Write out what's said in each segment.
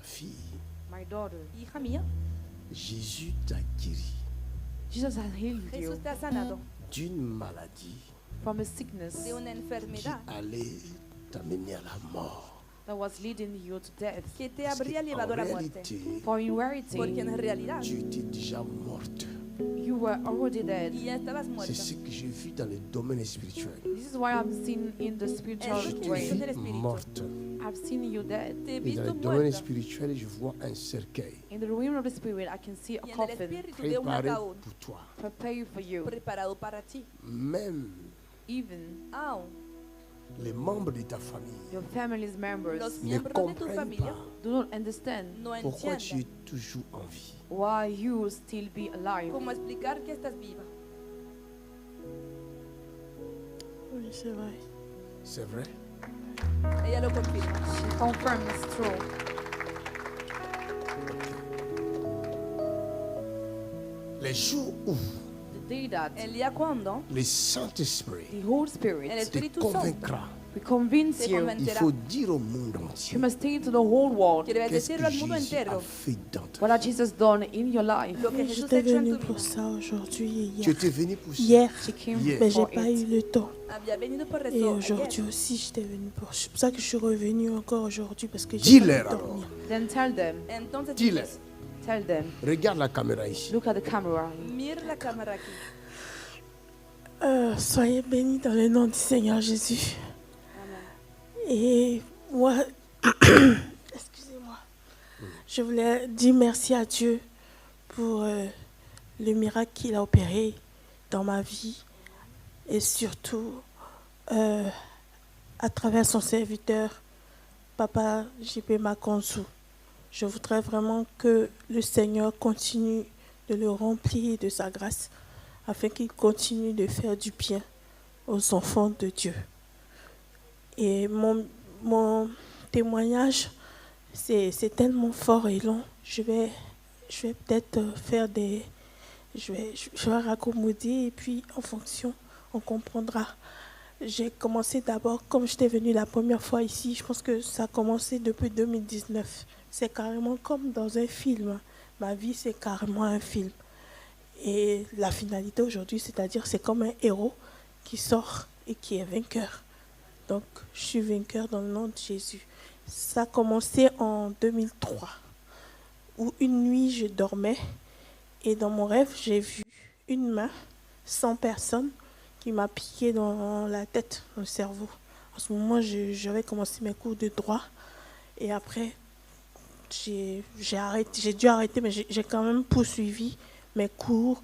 fille, My daughter, hija mía, Jésus t'a guéri Jesus has healed Jesús you te ha sanado d'une maladie from a sickness de una qui enfermedad allait t'amener à la mort. that was leading you to death. que te Parce habría qu'en llevado a la muerte. réalité, For in Porque en reality, realidad tu étais déjà morte. you were already dead. y ya estabas C'est muerta. ce que j'ai vu dans le domaine spirituel. This is what I've seen in the spiritual Je Je te t'ai Way. vu del espíritu. morte. I've seen you dead. Te he Et dans visto le domaine muerta. spirituel, je vois un cercueil In the realm of the spirit, I can see a Y en el coffin espíritu de un préparé ataúd pour toi. prepared for you. preparado para ti. Même Even Aún les membres de ta famille your family's members los ne miembros de tu comprennent familia pas do not understand no pourquoi tu es entienden toujours en vie. why you still be alive. cómo explicar que estás viva. Oui, c'est vrai. C'est vrai? Ella lo confirma. She confirms it's true. Les jours où The day that El día cuando le Saint-Esprit the Holy el Spirit te Espíritu Santo convaincra, will convince te you, il convencerá, faut dire au monde you entier must say to the whole world que debes qu'est-ce decirlo que al mundo Jésus a entero fait dans ta what has vie. Jesus done in your life. lo que Jesús ha J'étais hecho en venue tu pour vida. ça aujourd'hui et Tu hier. étais venu pour ça. Hier, She came Yeah. mais j'ai for pas eu it. le temps. Había venido por Et eso aujourd'hui ayer. aussi, j'étais venue pour. C'est pour ça que je suis revenue encore aujourd'hui parce que j'ai Dis-leur pas pu alors. dormir. Then tell them, Entonces Dis-le. diles, tell them, Regarde la caméra ici. look at the camera. mira la cámara aquí. Soyez bénis dans le nom du Seigneur Jésus. Et moi, excusez-moi, je voulais dire merci à Dieu pour le miracle qu'il a opéré dans ma vie et surtout à travers son serviteur, Papa J.P. Makonzu. Je voudrais vraiment que le Seigneur continue de le remplir de sa grâce afin qu'il continue de faire du bien aux enfants de Dieu. Et mon témoignage, c'est tellement fort et long. Je vais peut-être faire des... Je vais raccommoder et puis en fonction, on comprendra. J'ai commencé d'abord, comme j'étais venue la première fois ici, je pense que ça a commencé depuis 2019. C'est carrément comme dans un film. Ma vie, c'est carrément un film. Et la finalité aujourd'hui, c'est-à-dire c'est comme un héros qui sort et qui est vainqueur. Donc, je suis vainqueur dans le nom de Jésus. Ça a commencé en 2003, où une nuit, je dormais et dans mon rêve, j'ai vu une main, sans personne, qui m'a piqué dans la tête, dans le cerveau. En ce moment, j'avais commencé mes cours de droit et après, j'ai dû arrêter, mais j'ai quand même poursuivi mes cours.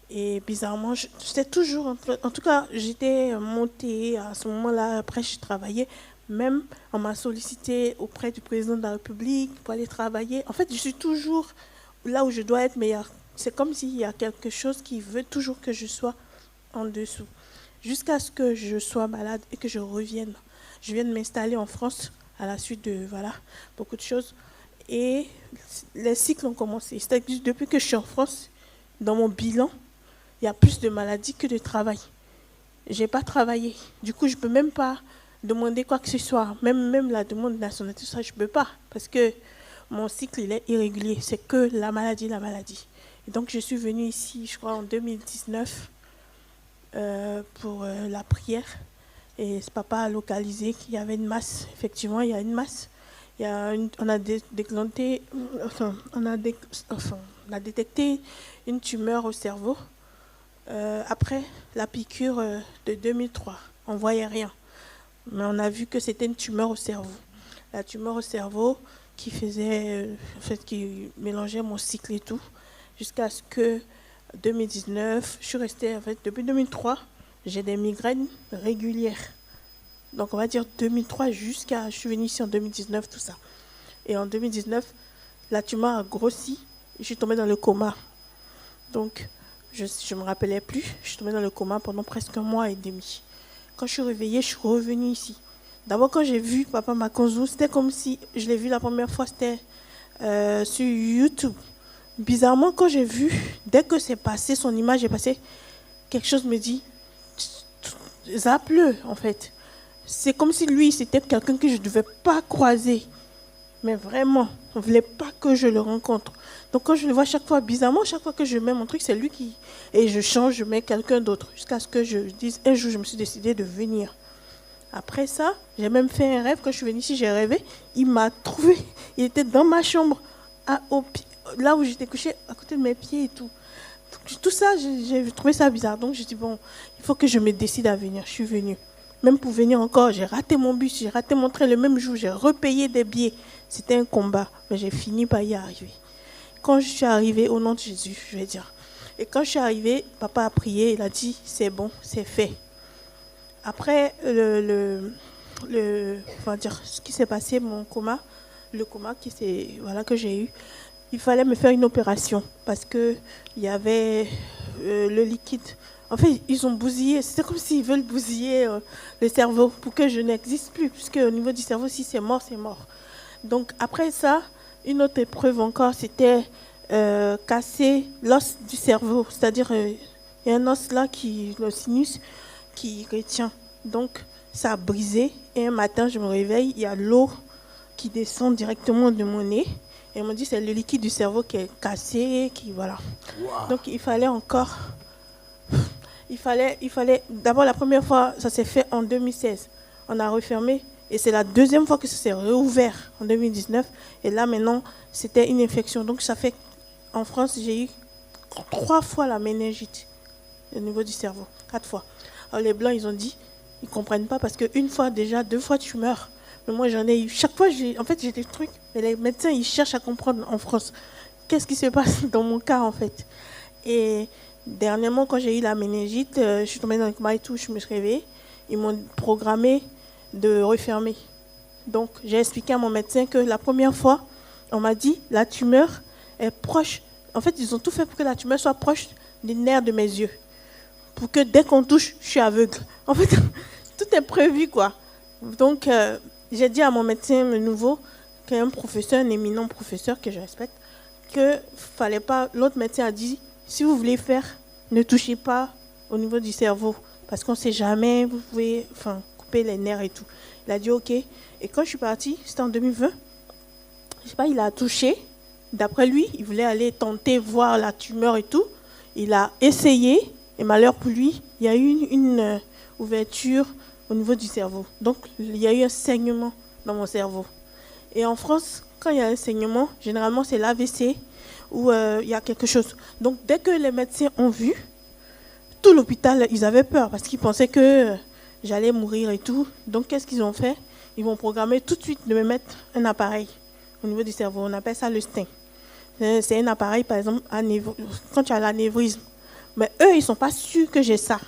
Et bizarrement, j'étais toujours, en tout cas, j'étais montée à ce moment-là. Après, je travaillais. Même, on m'a sollicité auprès du président de la République pour aller travailler. En fait, je suis toujours là où je dois être, mais c'est comme s'il y a quelque chose qui veut toujours que je sois en dessous. Jusqu'à ce que je sois malade et que je revienne. Je viens de m'installer en France à la suite de beaucoup de choses. Et les cycles ont commencé. C'est-à-dire depuis que je suis en France, dans mon bilan, il y a plus de maladies que de travail. Je n'ai pas travaillé. Du coup, je ne peux même pas demander quoi que ce soit. Même la demande de nationalité, ça, je ne peux pas. Parce que mon cycle, il est irrégulier. C'est que la maladie. Et donc, je suis venue ici, je crois, en 2019 pour la prière. Et ce papa a localisé qu'il y avait une masse. Effectivement, il y a une masse. On a détecté une tumeur au cerveau. Après la piqûre de 2003, on ne voyait rien. Mais on a vu que c'était une tumeur au cerveau. La tumeur au cerveau qui qui mélangeait mon cycle et tout. Jusqu'à ce que 2019, je suis restée, depuis 2003, j'ai des migraines régulières. Donc on va dire 2003 je suis venue ici en 2019, tout ça. Et en 2019, la tumeur a grossi. Je suis tombée dans le coma. Donc, je ne me rappelais plus. Je suis tombée dans le coma pendant presque 1 mois et demi. Quand je suis réveillée, je suis revenue ici. D'abord, quand j'ai vu Papa Makonzu, c'était comme si je l'ai vu la première fois, c'était sur YouTube. Bizarrement, quand j'ai vu, dès que c'est passé, son image est passée, quelque chose me dit, zappe-le, en fait. C'est comme si lui, c'était quelqu'un que je ne devais pas croiser. Mais vraiment, on ne voulait pas que je le rencontre. Donc quand je le vois chaque fois, bizarrement, chaque fois que je mets mon truc, c'est lui qui... Et je change, je mets quelqu'un d'autre. Jusqu'à ce que je dise, un jour, je me suis décidée de venir. Après ça, j'ai même fait un rêve. Quand je suis venue ici, j'ai rêvé. Il m'a trouvé. Il était dans ma chambre, là où j'étais couchée, à côté de mes pieds et tout. Donc, tout ça, j'ai trouvé ça bizarre. Donc, j'ai dit, bon, il faut que je me décide à venir. Je suis venue. Même pour venir encore, j'ai raté mon bus, j'ai raté mon train le même jour. J'ai repayé des billets. C'était un combat, mais j'ai fini par y arriver. Quand je suis arrivée, au nom de Jésus, je vais dire. Et quand je suis arrivée, papa a prié, il a dit, c'est bon, c'est fait. Après, enfin dire, ce qui s'est passé, le coma que j'ai eu, il fallait me faire une opération parce qu'il y avait le liquide. En fait, ils ont bousillé, c'est comme s'ils veulent bousiller le cerveau pour que je n'existe plus, puisque au niveau du cerveau, si c'est mort, c'est mort. Donc après ça, une autre épreuve encore, c'était casser l'os du cerveau, c'est-à-dire il y a un os là, le sinus, qui retient. Donc ça a brisé et un matin, je me réveille, il y a l'eau qui descend directement de mon nez. Et on m'a dit c'est le liquide du cerveau qui est cassé, voilà. Wow. Donc il fallait encore... Il fallait... D'abord, la première fois, ça s'est fait en 2016. On a refermé. Et c'est la deuxième fois que ça s'est réouvert en 2019. Et là, maintenant, c'était une infection. Donc, ça fait... En France, j'ai eu 3 fois la méningite au niveau du cerveau. 4 fois. Alors, les Blancs, ils ont dit, ils ne comprennent pas parce qu'une fois déjà, 2 fois, tu meurs. Mais moi, j'en ai eu... Chaque fois, j'ai des trucs. Mais les médecins, ils cherchent à comprendre en France. Qu'est-ce qui se passe dans mon cas, en fait. Et... Dernièrement, quand j'ai eu la méningite, je suis tombée dans le coma et tout, je me suis réveillée. Ils m'ont programmé de refermer. Donc, j'ai expliqué à mon médecin que la première fois, on m'a dit la tumeur est proche. En fait, ils ont tout fait pour que la tumeur soit proche des nerfs de mes yeux. Pour que dès qu'on touche, je suis aveugle. En fait, tout est prévu, quoi. Donc, j'ai dit à mon médecin nouveau, qui est un professeur, un éminent professeur que je respecte, que fallait pas. L'autre médecin a dit, si vous voulez faire, ne touchez pas au niveau du cerveau. Parce qu'on ne sait jamais, vous pouvez couper les nerfs et tout. Il a dit OK. Et quand je suis partie, c'était en 2020, je sais pas, il a touché. D'après lui, il voulait aller tenter, voir la tumeur et tout. Il a essayé. Et malheur pour lui, il y a eu une ouverture au niveau du cerveau. Donc, il y a eu un saignement dans mon cerveau. Et en France, quand il y a un saignement, généralement, c'est l'AVC. Où il y a quelque chose. Donc, dès que les médecins ont vu, tout l'hôpital, ils avaient peur parce qu'ils pensaient que j'allais mourir et tout. Donc, qu'est-ce qu'ils ont fait? Ils vont programmer tout de suite de me mettre un appareil au niveau du cerveau. On appelle ça le stent. C'est un appareil, par exemple, quand tu as l'anévrisme. Mais eux, ils ne sont pas sûrs que j'ai ça.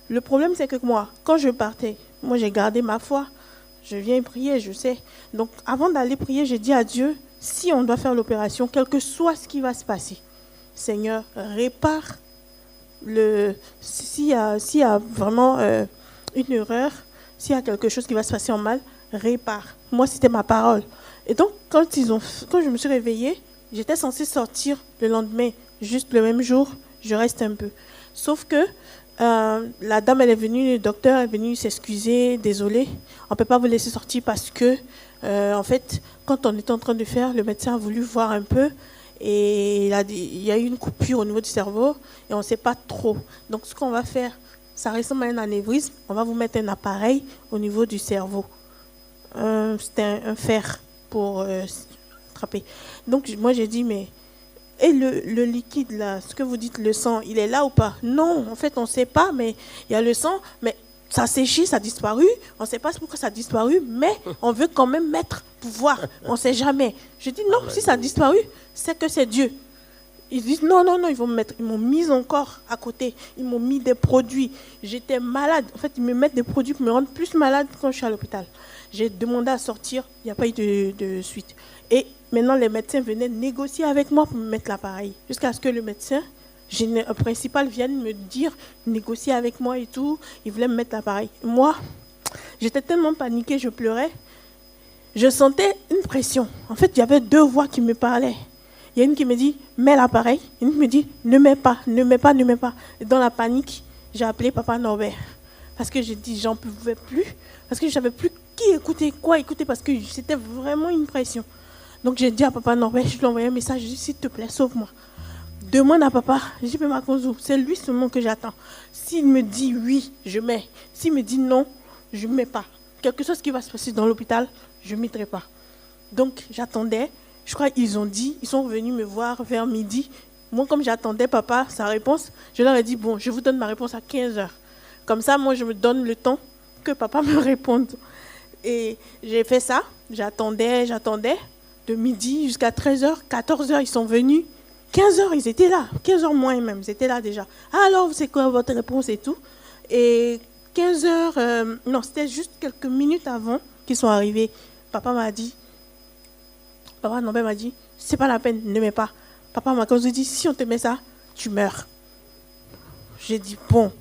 Le problème, c'est que moi, quand je partais, moi, j'ai gardé ma foi. Je viens prier, je sais. Donc, avant d'aller prier, j'ai dit à Dieu, si on doit faire l'opération, quel que soit ce qui va se passer, Seigneur, répare s'il y a vraiment une erreur, s'il y a quelque chose qui va se passer en mal, répare. Moi, c'était ma parole. Et donc, quand je me suis réveillée, j'étais censée sortir le lendemain, juste le même jour, je reste un peu. Sauf que la dame, elle est venue, le docteur est venu s'excuser, désolé, on ne peut pas vous laisser sortir parce que, en fait, quand on était en train de faire, le médecin a voulu voir un peu et il y a eu une coupure au niveau du cerveau et on ne sait pas trop. Donc, ce qu'on va faire, ça ressemble à un anévrisme, on va vous mettre un appareil au niveau du cerveau. C'était un fer pour attraper. Donc, moi, j'ai dit, mais... Et le liquide, là, ce que vous dites, le sang, il est là ou pas? Non, en fait, on ne sait pas, mais il y a le sang, mais ça a séché, ça a disparu. On ne sait pas pourquoi ça a disparu, mais on veut quand même mettre pour voir. On ne sait jamais. Je dis non, si ça a disparu, c'est que c'est Dieu. Ils disent non, ils vont me mettre. Ils m'ont mis encore à côté. Ils m'ont mis des produits. J'étais malade. En fait, ils me mettent des produits pour me rendre plus malade quand je suis à l'hôpital. J'ai demandé à sortir, il n'y a pas eu de suite. Et maintenant, les médecins venaient négocier avec moi pour me mettre l'appareil. Jusqu'à ce que le médecin principal vienne me dire, négocier avec moi et tout. Il voulait me mettre l'appareil. Moi, j'étais tellement paniquée, je pleurais. Je sentais une pression. En fait, il y avait 2 voix qui me parlaient. Il y a une qui me dit, mets l'appareil. Une qui me dit, ne mets pas. Et dans la panique, j'ai appelé Papa Norbert. Parce que j'ai dit, j'en pouvais plus. Parce que je ne savais plus qui écouter, quoi écouter. Parce que c'était vraiment une pression. Donc j'ai dit à papa Norbert, je lui ai envoyé un message, je lui ai dit s'il te plaît, sauve-moi. Demande à papa, JP Makonzo, c'est lui seulement que j'attends. S'il me dit oui, je mets. S'il me dit non, je ne mets pas. Quelque chose qui va se passer dans l'hôpital, je ne mettrai pas. Donc j'attendais, je crois qu'ils sont venus me voir vers midi. Moi, comme j'attendais papa, sa réponse, je leur ai dit, bon, je vous donne ma réponse à 15h. Comme ça, moi, je me donne le temps que papa me réponde. Et j'ai fait ça, j'attendais, de midi jusqu'à 13h, 14h, ils sont venus. 15h, ils étaient là, 15h moins même, ils étaient là déjà. Ah, alors, c'est quoi votre réponse et tout? Et 15h, non, c'était juste quelques minutes avant qu'ils sont arrivés. Papa Norbert m'a dit, c'est pas la peine, ne mets pas. Papa m'a dit, si on te met ça, tu meurs. J'ai dit, bon.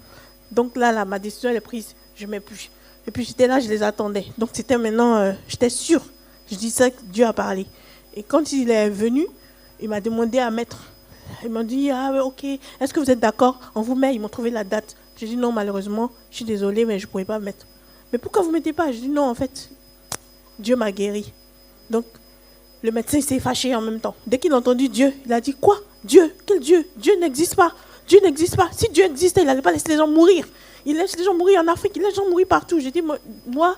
Donc là, ma décision elle est prise, je ne mets plus. Et puis j'étais là, je les attendais. Donc c'était maintenant, j'étais sûre. Je dis ça, Dieu a parlé. Et quand il est venu, il m'a demandé à mettre. Il m'a dit, ah ok, est-ce que vous êtes d'accord? On vous met, ils m'ont trouvé la date. J'ai dit non, malheureusement, je suis désolée, mais je ne pouvais pas mettre. Mais pourquoi vous ne mettez pas? Je dis non, en fait, Dieu m'a guéri. Donc le médecin s'est fâché en même temps. Dès qu'il a entendu Dieu, il a dit quoi? Dieu? Quel Dieu? Dieu n'existe pas. Dieu n'existe pas. Si Dieu existait, il n'allait pas laisser les gens mourir. Il laisse les gens mourir en Afrique, il laisse les gens mourir partout. J'ai dit, moi,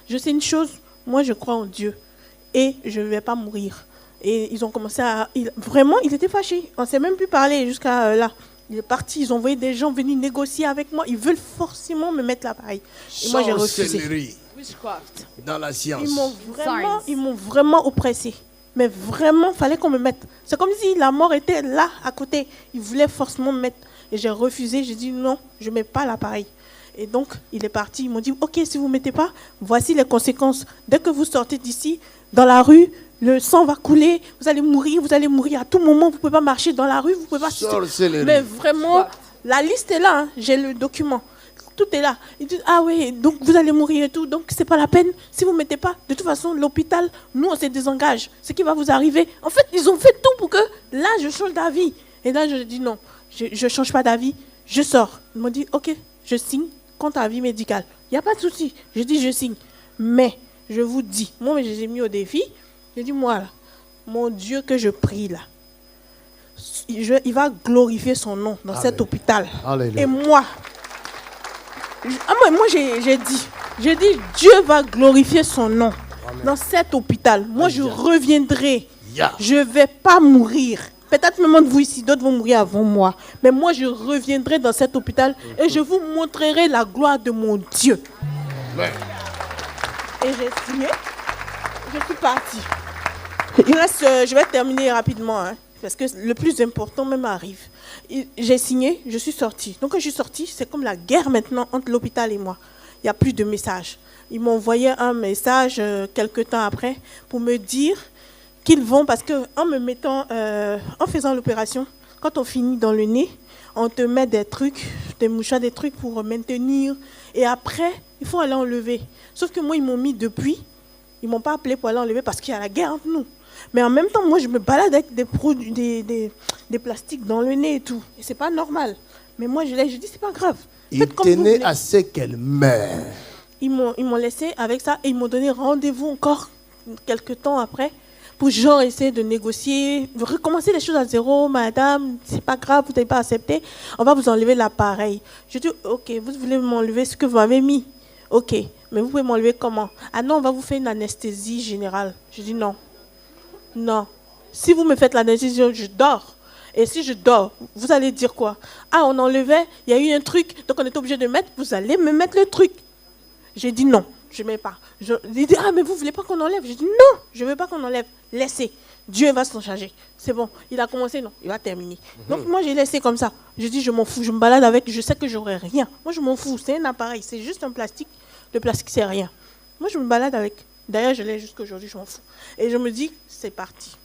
je sais une chose, moi je crois en Dieu. Et je ne vais pas mourir. Et ils ont commencé à... Vraiment, ils étaient fâchés. On ne s'est même plus parlé jusqu'à là. Il est parti, ils ont envoyé des gens venir négocier avec moi. Ils veulent forcément me mettre l'appareil. Et moi j'ai refusé. Witchcraft. Dans la science. Ils m'ont vraiment oppressé. Mais vraiment, il fallait qu'on me mette. C'est comme si la mort était là, à côté. Ils voulaient forcément me mettre. Et j'ai refusé. J'ai dit non, je ne mets pas l'appareil. Et donc, il est parti. Ils m'ont dit, ok, si vous ne mettez pas, voici les conséquences. Dès que vous sortez d'ici, dans la rue, le sang va couler. Vous allez mourir à tout moment. Vous ne pouvez pas marcher dans la rue. Vous ne pouvez pas... Mais vraiment, la liste est là. Hein. J'ai le document. Tout est là. Ils disent, ah oui, donc vous allez mourir et tout. Donc, ce n'est pas la peine. Si vous ne mettez pas, de toute façon, l'hôpital, nous, on se désengage. Ce qui va vous arriver. En fait, ils ont fait tout pour que, là, je change d'avis. Et là, je dis non, je ne change pas d'avis. Je sors. Ils m'ont dit, ok, je signe contre avis médical. Il n'y a pas de souci. Je dis, je signe. Mais, je vous dis, moi, j'ai mis au défi. J'ai dit, moi, là, mon Dieu que je prie, là, il va glorifier son nom dans cet hôpital. Alléluia. Et moi, j'ai dit, Dieu va glorifier son nom. Amen. Dans cet hôpital. Moi, je reviendrai. Je ne vais pas mourir. Peut-être même de vous ici, d'autres vont mourir avant moi. Mais moi, je reviendrai dans cet hôpital et je vous montrerai la gloire de mon Dieu. Ouais. Et j'ai signé. Je suis partie. Il reste, je vais terminer rapidement, hein, parce que le plus important même arrive. J'ai signé, je suis sortie. Donc quand je suis sortie, c'est comme la guerre maintenant entre l'hôpital et moi. Il n'y a plus de messages. Ils m'ont envoyé un message quelques temps après pour me dire qu'ils vont, parce qu'en me mettant, en faisant l'opération, quand on finit dans le nez, on te met des trucs, des mouchoirs, des trucs pour maintenir. Et après, il faut aller enlever. Sauf que moi, ils m'ont mis depuis. Ils ne m'ont pas appelé pour aller enlever parce qu'il y a la guerre entre nous. Mais en même temps, moi, je me balade avec des produits, des plastiques dans le nez et tout. Et ce n'est pas normal. Mais moi, je dis, c'est pas grave. Ils tenaient à ce qu'elle meure. Ils m'ont laissé avec ça et ils m'ont donné rendez-vous encore quelques temps après pour genre essayer de négocier, recommencer les choses à zéro. Madame, c'est pas grave, vous n'avez pas accepté, on va vous enlever l'appareil. Je dis, ok, vous voulez m'enlever ce que vous m'avez mis. Ok, mais vous pouvez m'enlever comment? Ah non, on va vous faire une anesthésie générale. Je dis non. Non. Si vous me faites l'anesthésie, je dors. Et si je dors, vous allez dire quoi? Ah, on enlevait, il y a eu un truc, donc on est obligé de mettre, vous allez me mettre le truc. J'ai dit non, je ne mets pas. Il dit, ah, mais vous ne voulez pas qu'on enlève? J'ai dit non, je ne veux pas qu'on enlève. Laissez, Dieu va s'en charger. C'est bon, il a commencé, non, il va terminer. Donc moi, j'ai laissé comme ça. Je dis, je m'en fous, je me balade avec, je sais que j'aurai rien. Moi, je m'en fous, c'est un appareil, c'est juste un plastique. Le plastique, c'est rien. Moi, je me balade avec. D'ailleurs, je l'ai jusqu'à aujourd'hui, je m'en fous. Et je me dis, c'est parti.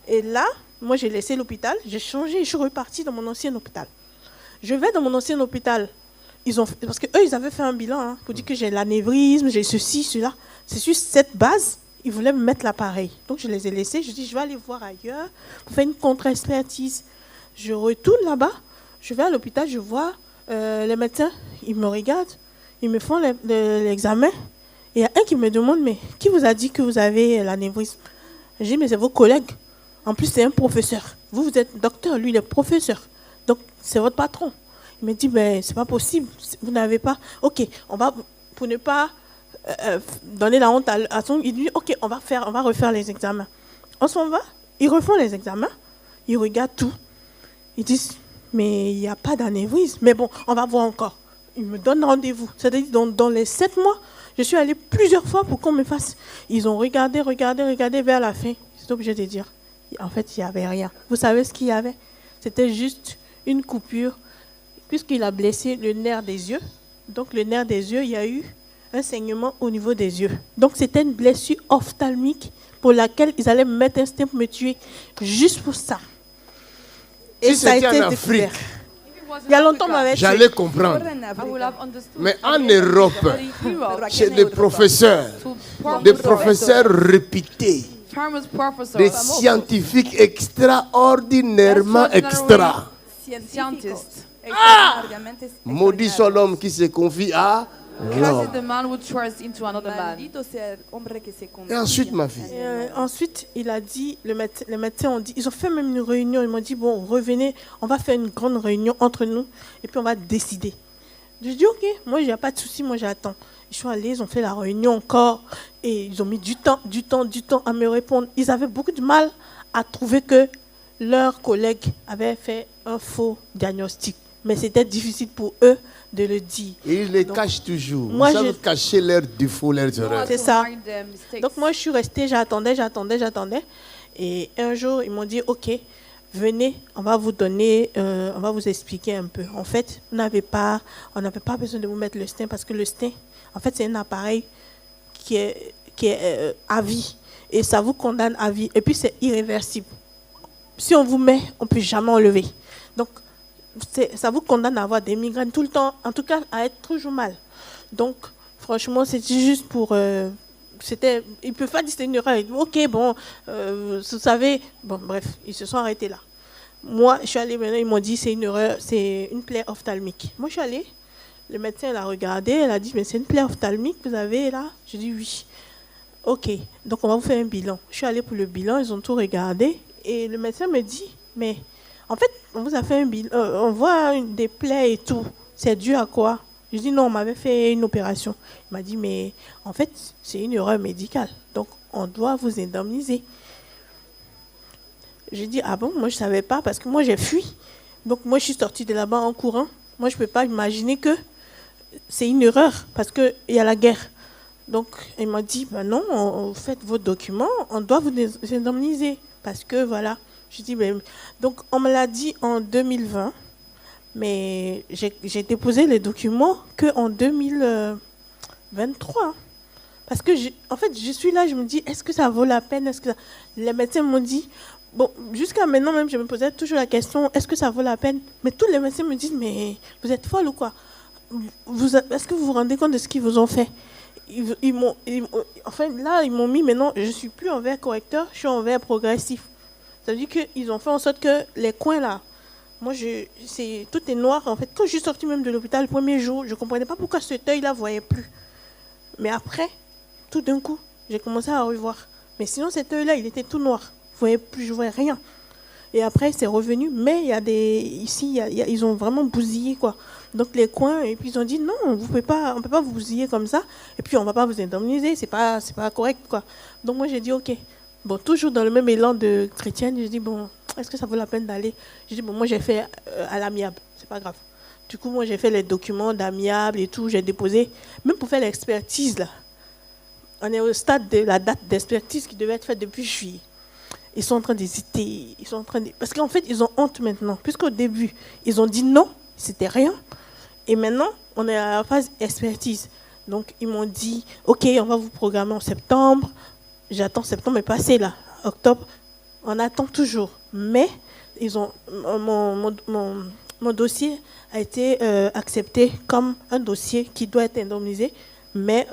Et là, moi, j'ai laissé l'hôpital, j'ai changé et je suis repartie dans mon ancien hôpital. Je vais dans mon ancien hôpital. Parce qu'eux, ils avaient fait un bilan hein, pour dire que j'ai l'anévrisme, j'ai ceci, cela. C'est sur cette base, ils voulaient me mettre l'appareil. Donc, je les ai laissés. Je dis, je vais aller voir ailleurs pour faire une contre-expertise. Je retourne là-bas, je vais à l'hôpital, je vois les médecins, ils me regardent, ils me font l'examen. Et il y a un qui me demande, mais qui vous a dit que vous avez l'anévrisme? J'ai dit, mais c'est vos collègues. En plus, c'est un professeur. Vous êtes docteur, lui, il est professeur. Donc, c'est votre patron. Il me dit, mais c'est pas possible. Vous n'avez pas... OK, on va... Pour ne pas donner la honte à son... Il dit, OK, on va refaire les examens. On s'en va, ils refont les examens, ils regardent tout. Ils disent, mais il n'y a pas d'anévrisme. Mais bon, on va voir encore. Ils me donnent rendez-vous. C'est-à-dire, dans les 7 mois, je suis allée plusieurs fois pour qu'on me fasse. Ils ont regardé vers la fin. Ils sont obligés de dire, en fait, il n'y avait rien. Vous savez ce qu'il y avait? C'était juste une coupure, puisqu'il a blessé le nerf des yeux. Donc, le nerf des yeux, il y a eu un saignement au niveau des yeux. Donc, c'était une blessure ophtalmique pour laquelle ils allaient me mettre un stem pour me tuer, juste pour ça. Et Si ça a c'était été en Afrique, découvert. Il y a longtemps, on m'avait tué. j'allais comprendre. I would have understood. Mais en Europe, chez des professeurs réputés, Famous professors, des scientifiques extraordinairement extra. scientists. Extraordinariamente Maudit soit l'homme qui se confie à Cursed l'homme. the man who trusts into another man. Maldito sea el hombre que se confía Et ensuite, ma fille, Ensuite, il a dit, les médecins ont dit, ils ont fait même une réunion, ils m'ont dit, bon, revenez, on va faire une grande réunion entre nous et puis on va décider. Je dis, ok, moi, il n'y a pas de souci, moi, j'attends. Ils sont allés, ils ont fait la réunion encore et ils ont mis du temps à me répondre. Ils avaient beaucoup de mal à trouver que leurs collègues avaient fait un faux diagnostic. Mais c'était difficile pour eux de le dire. et ils les cachent toujours. Moi, Ils savent je- cacher leurs défauts, leurs erreurs. C'est ça. Hide their mistakes. Donc moi, je suis restée, j'attendais. Et un jour, ils m'ont dit, OK, venez, on va vous donner, on va vous expliquer un peu. En fait, on n'avait pas besoin de vous mettre le stent parce que le stent, en fait, c'est un appareil qui est à vie. Et ça vous condamne à vie. Et puis, c'est irréversible. Si on vous met, on ne peut jamais enlever. Donc, ça vous condamne à avoir des migraines tout le temps, en tout cas à être toujours mal. Donc, franchement, c'était juste pour... ils ne peuvent pas dire que c'était une erreur. Ils disent, ok, bon, vous savez... Bon, bref, ils se sont arrêtés là. Moi, je suis allée maintenant, ils m'ont dit c'est une erreur, c'est une plaie ophtalmique. Moi, je suis allée, le médecin l'a regardé, elle a dit, mais c'est une plaie ophtalmique que vous avez là? Je dis oui. Ok, donc on va vous faire un bilan. Je suis allée pour le bilan, ils ont tout regardé et le médecin me dit, mais en fait, on vous a fait un bilan, on voit des plaies et tout. C'est dû à quoi? Je dis non, on m'avait fait une opération. Il m'a dit, mais en fait, c'est une erreur médicale. Donc, on doit vous indemniser. J'ai dit, ah bon, moi je ne savais pas parce que moi j'ai fui. Donc, moi je suis sortie de là-bas en courant. Moi, je ne peux pas imaginer que c'est une erreur parce qu'il y a la guerre. Donc, il m'a dit, ben non, faites vos documents, on doit vous indemniser. Parce que voilà, je dis, ben, donc on me l'a dit en 2020, mais j'ai déposé les documents qu'en 2023. Parce que, en fait, je suis là, je me dis, est-ce que ça vaut la peine? Les médecins m'ont dit, bon, jusqu'à maintenant même, je me posais toujours la question, est-ce que ça vaut la peine? Mais tous les médecins me disent, mais vous êtes folle ou quoi? Est-ce que vous vous rendez compte de ce qu'ils vous ont fait? Enfin, là, ils m'ont mis, maintenant, je ne suis plus en verre correcteur, je suis en verre progressif. C'est-à-dire qu'ils ont fait en sorte que les coins là, moi, tout est noir. En fait, quand je suis sortie même de l'hôpital le premier jour, je ne comprenais pas pourquoi cet œil-là ne voyait plus. Mais après, tout d'un coup, j'ai commencé à revoir. Mais sinon, cet œil-là, il était tout noir. Je ne voyais plus, je ne voyais rien. Et après, c'est revenu. Mais il y a ici, ils ont vraiment bousillé, quoi. Donc, les coins, et puis ils ont dit, non, on ne peut pas vous bousiller comme ça. Et puis, on ne va pas vous indemniser. C'est pas correct, quoi. Donc, moi, j'ai dit, OK. Bon, toujours dans le même élan de chrétienne, j'ai dit, bon, est-ce que ça vaut la peine d'aller? J'ai dit, bon, moi, j'ai fait à l'amiable. C'est pas grave. Du coup, moi, j'ai fait les documents d'amiable et tout. J'ai déposé, même pour faire l'expertise, là. On est au stade de la date d'expertise qui devait être faite depuis juillet. Ils sont en train d'hésiter. Parce qu'en fait, ils ont honte maintenant. Puisqu'au début, ils ont dit non, c'était rien. Et maintenant, on est à la phase expertise. Donc, ils m'ont dit, OK, on va vous programmer en septembre. J'attends septembre est passé là. Octobre, on attend toujours. Mais, mon dossier a été accepté comme un dossier qui doit être indemnisé. Mais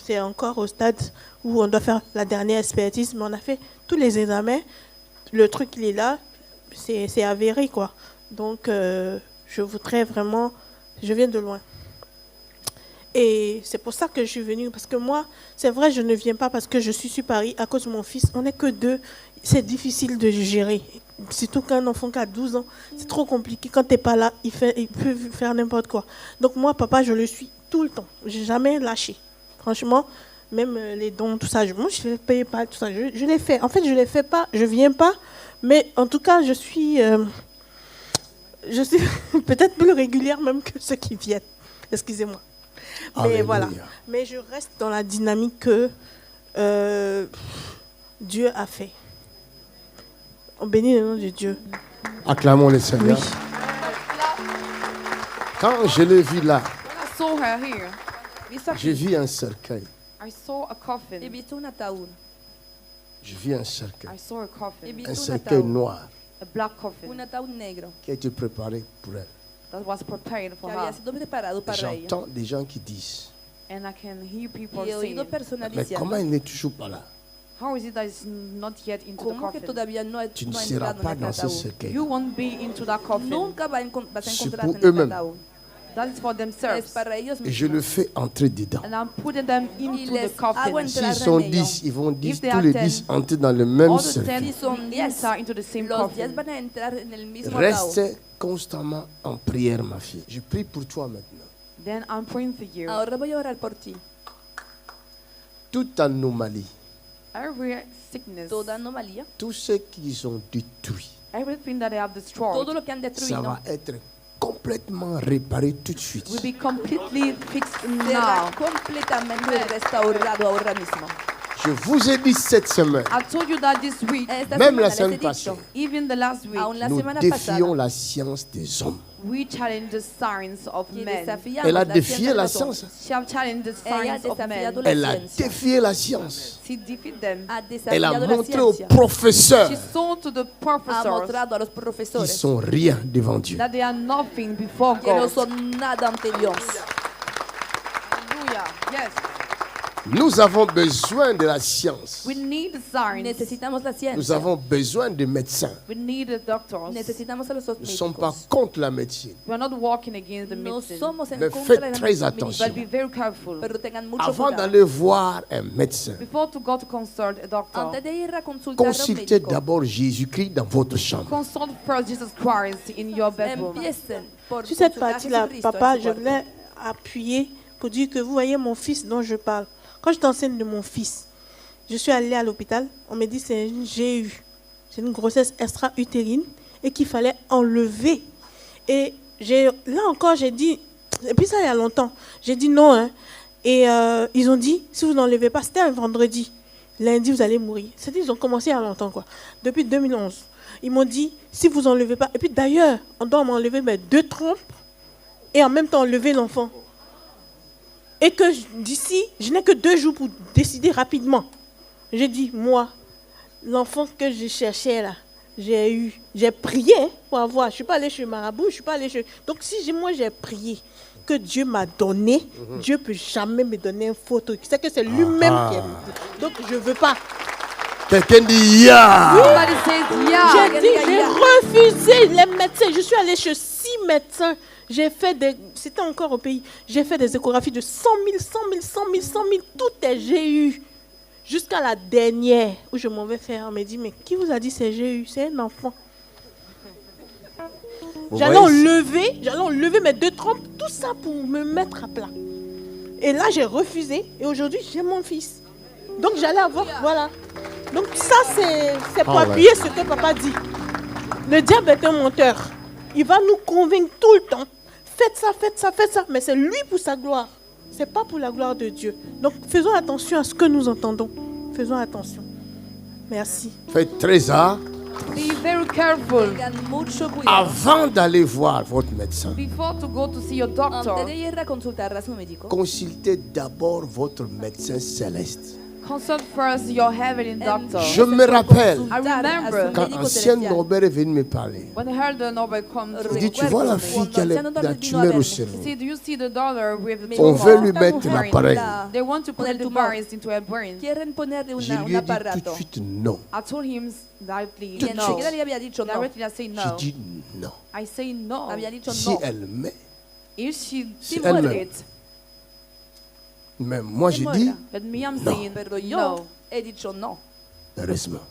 c'est encore au stade où on doit faire la dernière expertise. Mais on a fait tous les examens. Le truc, il est là. C'est avéré, quoi. Donc, je voudrais vraiment... Je viens de loin. Et c'est pour ça que je suis venue. Parce que moi, c'est vrai, je ne viens pas parce que je suis sur Paris à cause de mon fils. On n'est que deux. C'est difficile de gérer. Surtout qu'un enfant qui a 12 ans, c'est trop compliqué. Quand tu n'es pas là, il peut faire n'importe quoi. Donc moi, papa, je le suis tout le temps. Je n'ai jamais lâché. Franchement, même les dons, tout ça, moi, je ne les paye pas, tout ça. Je les fais. En fait, je ne les fais pas. Je ne viens pas. Mais en tout cas, je suis peut-être plus régulière même que ceux qui viennent. Excusez-moi. Mais Alléluia. voilà. Mais je reste dans la dynamique que Dieu a fait. On bénit le nom de Dieu. Acclamons le Seigneur. Oui. Quand je l'ai vu là, When I saw her here, j'ai vu un cercueil. I saw a He coffin. visto un ataúd. J'ai vu un cercueil. I saw a He coffin. visto Un un cercueil ataúd. noir A black coffin Un ataúd negro qui a été préparé pour elle. that was prepared que for había her. sido preparado para ella. J'entends des gens qui disent, And I can hear people Y he oído saying, personas mais comment diciendo, il n'est toujours pas là? how is it that it's not yet into the ¿cómo que coffin? todavía no ha Tu ne no ha seras entrado pas en dans el ce ataúd? cercueil. You won't be into that coffin. Nunca vas a C'est encontrarte pour en el eux-mêmes. ataúd. That is for Es themselves. para ellos Et je le mismos. fais entrer dedans. And I'm putting them Y into les the coffin. hago entrar S'ils sont en ellos. 10, ils vont 10, If they tous are les 10, 10 entrer dans le même All the cercueil. 10 Son 10, enter into the same los 10 coffin. van a entrar en el mismo ataúd. Reste constamment en prière, ma fille. Je prie pour toi maintenant. Then I'm praying for you. Ahora voy a orar por ti. Toute anomalie, Every sickness, Toda anomalía, tout ce qu'ils ont détruit, everything that they have todo destroyed lo que han ça destruido, va être complètement réparé tout de suite. will be completely fixed será now. completamente restaurado ahora mismo. Je vous ai dit cette semaine, I told you that this week, Esta même semana la les he semaine dicho, passée, even the last week, aún la nous semana défions pasada, la science des hommes. we challenged the science of que men. desafiamos Elle a la défié ciencia de la los hombres. science. She have challenged the Ella ha science of men. desafiado la Elle a ciencia. défié la science. She defeated them. Ha Elle a desafiado la montré aux ciencia. professeurs She saw to the Ha professors mostrado a los qu'ils profesores sont rien devant Dieu. that they are nothing before que no God. son nada ante Dios. Hallelujah. Yes. Nous avons besoin de la science. We need science. Necesitamos la Nous ciencia. avons besoin de médecins. We need the doctors. Necesitamos a los Nous ne sommes pas médicos. contre la médecine. We are not walking against the No medicine. somos en Mais contra de faites la très medicina, attention. But be very careful. pero tengan mucho Avant cuidado. d'aller voir un médecin, Before to go to consult a doctor, Antes de ir a consultar a un consultez médico, d'abord Jésus-Christ dans votre chambre. consult first Jesus Christ in your bedroom. empiecen por Sur cette consultar a partie-là, Jesucristo en papa, su je cuarto. voulais appuyer pour dire que vous voyez mon fils dont je parle. Quand je t'enseigne de mon fils, je suis allée à l'hôpital, on m'a dit que c'est une GU, c'est une grossesse extra-utérine et qu'il fallait enlever. Et là encore, j'ai dit, et puis ça il y a longtemps, j'ai dit non. Hein. Et ils ont dit, si vous n'enlevez pas, c'était un vendredi, lundi vous allez mourir. C'est-à-dire ils ont commencé il y a longtemps, quoi, depuis 2011. Ils m'ont dit, si vous n'enlevez pas, et puis d'ailleurs, on doit m'enlever mes 2 trompes et en même temps enlever l'enfant. Et que d'ici, je n'ai que 2 jours pour décider rapidement. J'ai dit, moi, l'enfant que je cherchais là, j'ai prié hein, pour avoir. Je ne suis pas allée chez Marabout, je ne suis pas allée chez... Donc si moi j'ai prié que Dieu m'a donné, Dieu ne peut jamais me donner un faux truc. C'est que c'est lui-même qui a... Donc je ne veux pas. Quelqu'un dit Ya. Somebody says, yeah. J'ai dit, j'ai refusé les médecins. Je suis allée chez 6 médecins. J'ai fait des... C'était encore au pays. J'ai fait des échographies de 100 000, 100 000, 100 000, 100 000. Tout est GU. Jusqu'à la dernière où je m'en vais faire. On m'a dit, mais qui vous a dit c'est GU? C'est un enfant. Vous J'allais voyez, enlever mes 2 trompes. Tout ça pour me mettre à plat. Et là, j'ai refusé. Et aujourd'hui, j'ai mon fils. Donc, j'allais avoir... Voilà. Donc, ça, c'est pour Ah ouais. appuyer ce que papa dit. Le diable est un menteur. Il va nous convaincre tout le temps. Faites ça, faites ça, faites ça. Mais c'est lui pour sa gloire. Ce n'est pas pour la gloire de Dieu. Donc, faisons attention à ce que nous entendons. Faisons attention. Merci. faites très attention. Be very careful. Tengan mucho cuidado. Avant d'aller voir votre médecin, Before to go to see your Antes doctor, de ir a consultar a su médico, consultez d'abord votre médecin céleste. consult first your heavenly doctor. Je me rappelle I remember quand ancien Norbert est venu me parler. when I heard the Nobel come Il to dit, tu vois la fille qui a la tumeur au cerveau. see, do you see the daughter with the On veut tumor? lui mettre l'appareil. They want to put Poner the tumor. device into her brain. quieren ponerle Je un lui ai dit tout de aparato. suite non. I told him directly Y no. enseguida le había dicho no. Directly I say J'ai no. dit non. I say no. Había dicho Si no. elle met, If she Si did elle-même. it, Mais moi e j'ai muera. dit, But me, I'm No. saying, Pero yo no. he dicho no. heureusement,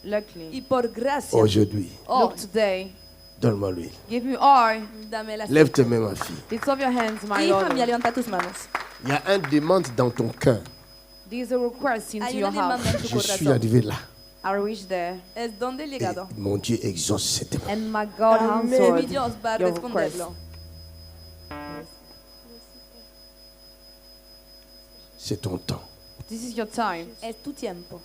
Y Luckily. por gracia, aujourd'hui, hoy, Look today. donne-moi l'huile. Give me oil. dame la Lève tes mains, ma fille. Lift up your hands, my Hija mía, daughter. levanta tus manos. Il y a un demande dans ton cœur. These are requests into Hay your una demanda heart. en tu Je suis corazón. arrivé là. I reached there. Es donde he Et llegado. mon Dieu exauce cette demande. And my God Mi answered Dios va a your request. responderlo. C'est ton temps. This is your time. Es tu tiempo.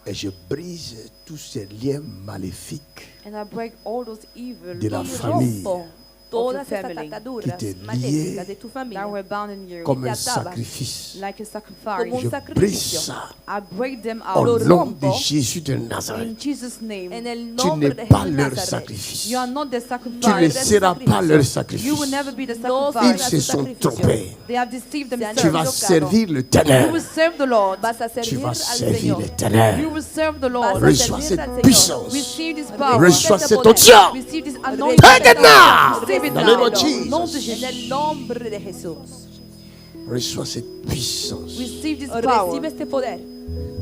Et je brise tous ces liens maléfiques And I break all those evil de la Y famille rompo todas your estas family ataduras que te maléficas de tu that familia were bound in you. comme un te ataban. sacrifice. Like a como sacrifice. un Je brise sacrificio. ça I break them au out. nom de rompo Jésus de Nazareth. In Jesus' name. En el Tu nombre n'es de pas Jesús leur Nazaret. sacrifice. You are not the Tu ne sacrifice. seras pas leur You sacrifice. will never be the No Ils sacrifice. se sont trompés. They have deceived Se han Tu vas themselves. servir le You ténèbre. will serve the Lord. Vas a Tu servir vas al servir Señor. le ténèbre. You will serve the Vas Lord. a Reçois servir cette al Señor. puissance. Receive this power. Reçois Este cette poder. onction. Receive this Recibe anointing. Take it now. Receive it Dans le nom now. de Jesus. Nom de En Jésus. el nombre de Jesús. Reçois cette puissance. Receive this power. Recibe este poder.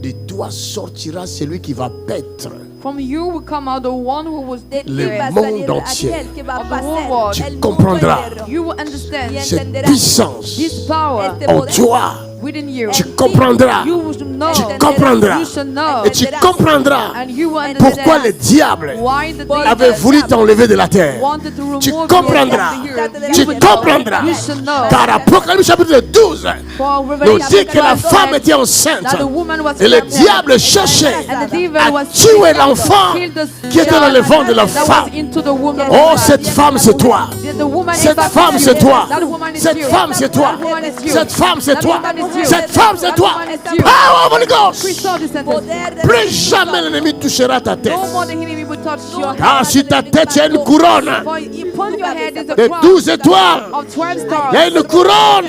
De toi sortira celui qui va paître From you will come out the one who was De ti Le va a monde salir entier. aquel que va a Of the whole pasar world. Tu el mundo comprendras. entero. You will understand Y cette entenderás puissance this power este en poder. toi. within you. Tu comprendras. You will know. Tu comprendras. You shall know. Et tu comprendras And you will pourquoi le understand diable why the avait voulu t'enlever de la terre. wanted to remove Tu you comprendras. from the earth. Tu You will comprendras. know. You shall know. Car Apocalypse chapitre 12 For nous Revelation dit que la 12 femme était enceinte. that the woman was Et le pregnant. diable cherchait And the devil à was tuer l'enfant killed the qui était dans le ventre de la that femme. was into the woman. Oh, cette femme, c'est toi. The woman is Cette that femme, you. c'est toi. That woman is Cette you. femme, c'est toi. That woman is you. Cette femme, c'est That toi. woman is you. Cette femme, c'est That toi. woman is you. Power of Holy Ghost. Crystal descendants. Poder de Plus jamais l'ennemi touchera ta tête. No more the enemy will touch your head. Car sur ta tête, il y a une couronne For upon your head is a de crown 12 étoiles. of 12 stars. Il y a une couronne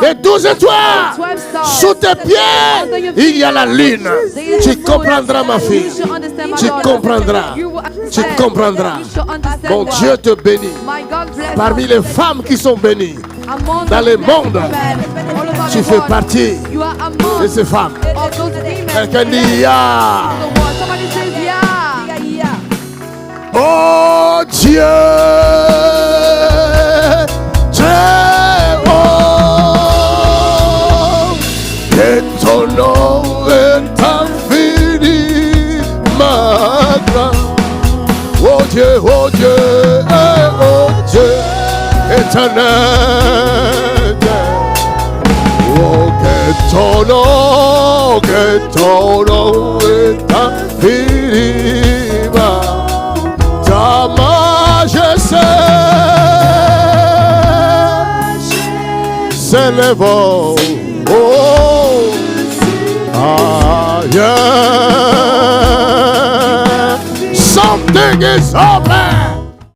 de 12 étoiles. 12 stars. Sous tes pieds, il y a la lune. Tu comprendras, ma fille. You shall understand, my Tu daughter. comprendras. You will Tu understand. comprendras. You shall understand Mon why. Dieu te bénit. My God bless Parmi us. les femmes qui sont bénies, Among dans the le blessed monde, women all over tu the fais world, partie you are among de ces femmes. of those women Quelqu'un dit, ya. the world. Somebody says, yeah. Diga ya. Oh Dieu, très haut, et ton nom est infini, ma grâce. Oh Dieu, oh Dieu, éternel. Oh, que ton nom est infini, ta majesté s'élève, oh, ailleurs. Something is open.